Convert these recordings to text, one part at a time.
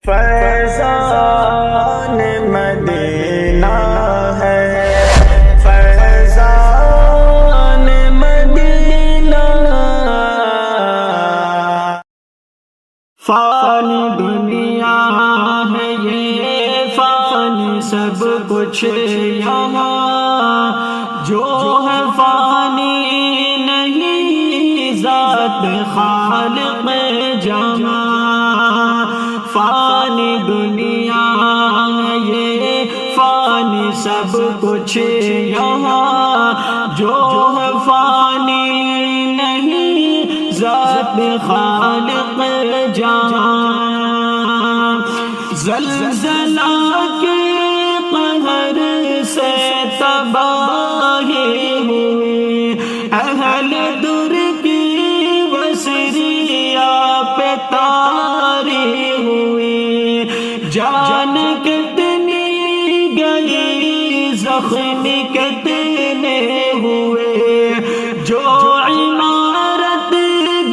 فیضان مدینہ ہے، فیضان مدینہ، فانی دنیا ہے یہ، فانی سب کچھ یہاں، جو ہے فانی نہیں ذات خالق جہاں، فانی دنیا ہے یہ، فانی سب کچھ یہاں، جو ہے فانی نہیں ذات خالق جہاں، زلزلہ کے قہر سے تباہی ہوئی، اہل در کی وسریہ پہ تاری ہوئی، جان کتنی گئی زخم کتنے ہوئے، جو عمارت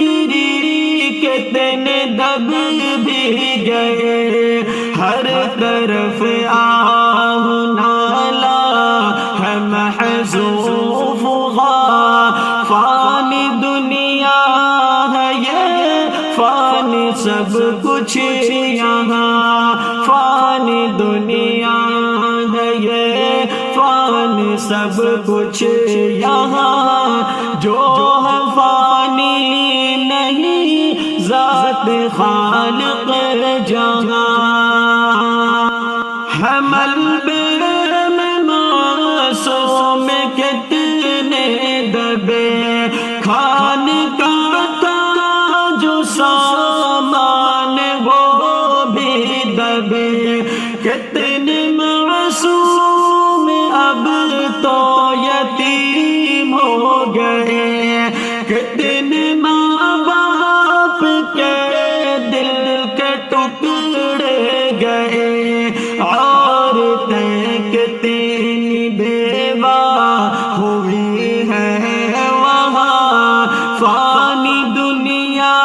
گری کتنے دب بھی گئے، ہر طرف آہ نالا ہے محذوف غار، فانی دنیا ہے یہ، فانی سب کچھ یہاں، فانی دنیا ہے یہ، فانی سب کچھ یہاں، جو ہے فانی نہیں ذات خالق جہاں، حمل میں معصوم کتنے دبے، کھان کا تھا جو سامان وہ بھی دبے، کتنے معصوم اب تو یتیم ہو گئے، کتنے ماں باپ کے دل کے ٹکڑے گئے، عورتیں کتنی بیوہ ہوئی ہیں وہاں، فانی دنیا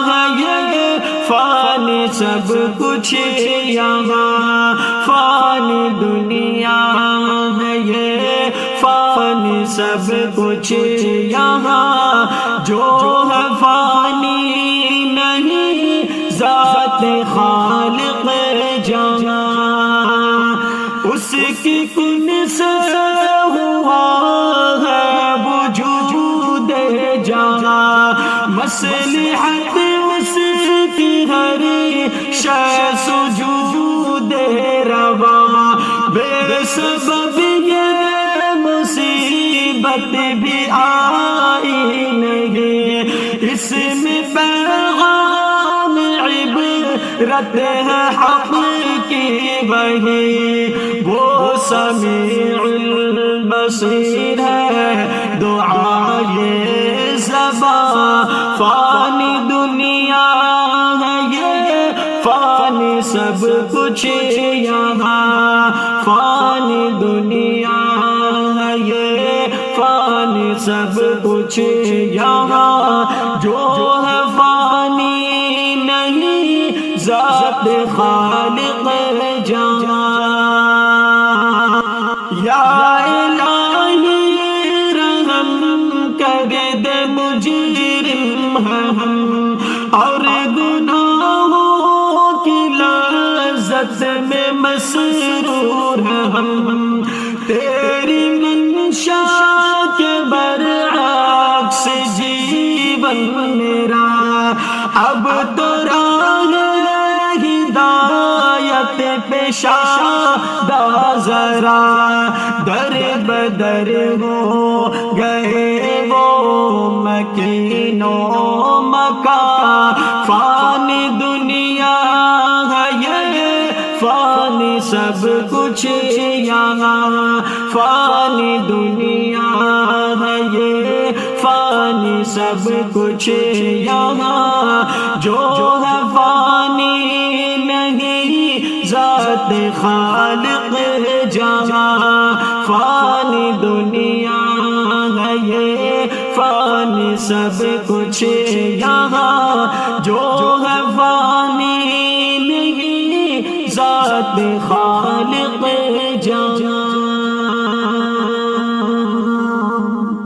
ہے یہ، فانی سب کچھ یہاں، فانی دنیا ہے یہ، فانی سب کچھ یہاں، جو ہے فانی نہیں ذات خالق جہاں، اس کی کن سے ہوا ہے وجود جہاں، مصلحت اس کی ہر شے سجود روا، بے سبب یہ مصیبت بھی آئی نہیں، اس میں پیغام عبرت ہے حق کی وہی، وہ سمیع البصیر ہے دعائے زباں، فانی دنیا ہے یہ، فانی سب کچھ یہاں، فانی دنیا ہے یہ، فانی سب کچھ یہاں، جو ہے فانی نہیں ذات خالق جہاں، یا الہی رحم کر دے، مجرم ہیں ہم اور گناہوں کی لذت میں مسرور ہیں ہم، تیری منشا کے برعکس جیون میرا، اب تو راہ ہدایت پیشہ دا ذرا، در بدر ہو گئے وہ مکین و مکان، فانی دنیا ہے یہ، فانی سب کچھ یہاں، فانی دنیا ہے یہ، فانی سب کچھ یہاں، جو ہے فانی نہیں ذات خالق جہاں، فانی دنیا ہے یہ، فانی سب کچھ یہاں، جو ہے فانی نہیں ذات خالق